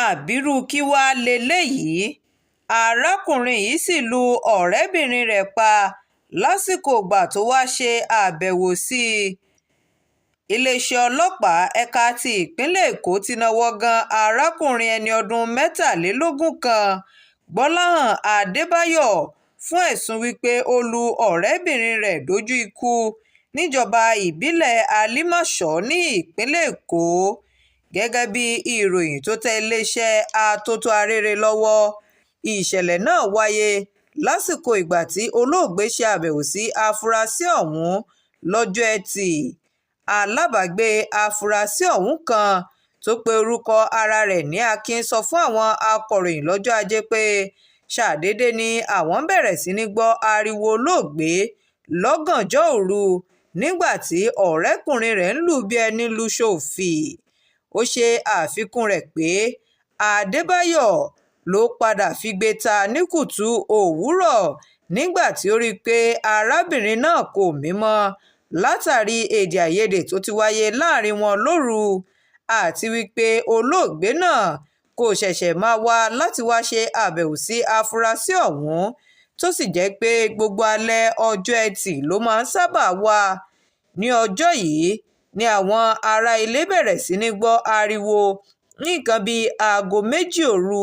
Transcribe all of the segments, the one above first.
àbírú kí wàá lélẹ́yìí. arákùnrin yìí sì lu ọ̀rẹ́bìnrin rẹ̀ pa lásìkò ìgbà tó wáá ṣe àbẹ̀wò sí i. iléeṣẹ́ ọlọ́pàá ẹ̀ka ti ìpínlẹ̀ èkó ti náwó gan arákùnrin ẹni ọdún mẹ́tàlélógún kan gbọ́láhàn adébáyò fún ẹ̀sùn wípé ó lu ọ̀rẹ́bìnrin rẹ̀ dójú ikú níjọba ìbílẹ̀ àlìmọ́ṣọ́ ní ìpínlẹ̀ èkó. gẹ́gẹ́ bí ìròyìn tó tẹ iléeṣẹ́ atótó arére lọ́wọ́, ìṣẹ̀lẹ̀ náà wáyé lásìkò ìgbà tí olóògbé ṣe àbẹ̀wò sí afurasí ọ̀hún lọ́jọ́ etí. alábàágbé afurasí ọ̀hún kan tó pe orúkọ ara rẹ̀ ní akin sọ fún àwọn akọ̀ròyìn lọ́jọ́ ajé pé ṣàdédé ni àwọn bẹ̀rẹ̀ sí ní gbọ́ ariwo olóògbé lọ́gànjọ́ òru nígbà tí ọ̀rẹ́kùnrin rẹ̀ ń lù bí ẹni lu ṣòfì. ó ṣe àfikún rẹ̀ pé adébáyò ló padà figbe ta ní kùtù òwúrọ̀ nígbà tí ó rí i pé arábìnrin náà kò mí mọ́ látàrí èdè àìyedè tó ti wáyé láàrin wọn lóru, àti wípé olóògbé náà kò ṣẹ̀ṣẹ̀ máa wá láti wá ṣe àbẹ̀wò sí afurasí ọ̀hún tó sì jẹ́ pé gbogbo alẹ́ ọjọ́ ẹtì ló máa ń sábà wá. ní ọjọ́ yìí ni àwọn ará ilé bẹ̀rẹ̀ sí ní gbọ́ ariwo ní nǹkan bíi aago 2 òru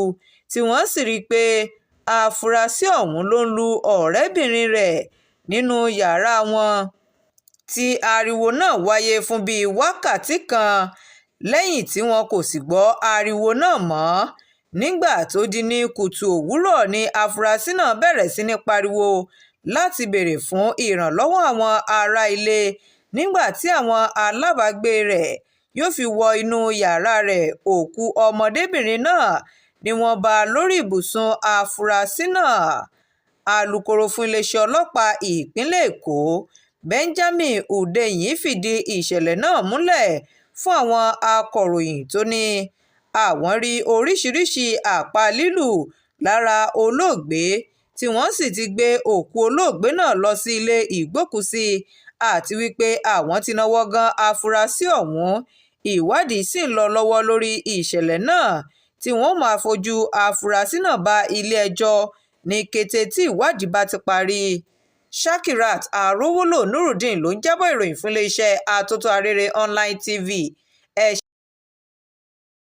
tí wọ́n sì rí i pé afurasí ọ̀hún ló ń lu ọ̀rẹ́bìnrin rẹ̀ nínú yàrá wọn, tí ariwo náà wáyé fún bíi wákàtí kan lẹ́yìn tí wọn kò sì gbọ́ ariwo náà mọ́. nígbà tó di ní kùtù òwúrọ̀ ni afurasí náà bẹ̀rẹ̀ sí ní pariwo láti béèrè fún ìrànlọ́wọ́ àwọn ará ilé. nígbà tí àwọn alábàágbé rẹ̀ yóò fi wọ inú yàrá rẹ̀, òkú ọmọdébìnrin náà ni wọ́n bá lórí ibùsùn afurasí náà. alūkkóró fún iléeṣẹ́ ọlọ́pàá ìpínlẹ̀ èkó benjamin hundeyin fìdí ìṣẹ̀lẹ̀ náà múlẹ̀ fún àwọn akọ̀ròyìn tó ní àwọn rí oríṣiríṣi àpá lílù lára olóògbé tí wọ́n sì ti gbé òkú olóògbé náà lọ sí ilé ìgbókùúsí, àti wípé àwọn ti náwó gan afurasí ọ̀hún. ìwádìí sì ń lọ lọ́wọ́ lórí ìṣẹ̀lẹ̀ náà tí wọ́n máa fojú afurasí náà bá ilé-ẹjọ́ ní kété tí ìwádìí bá ti parí. Shakirat Arówólò Nurudeen ló ń jábọ̀ ìròyìn fún iléeṣẹ́ atótó arére online tv.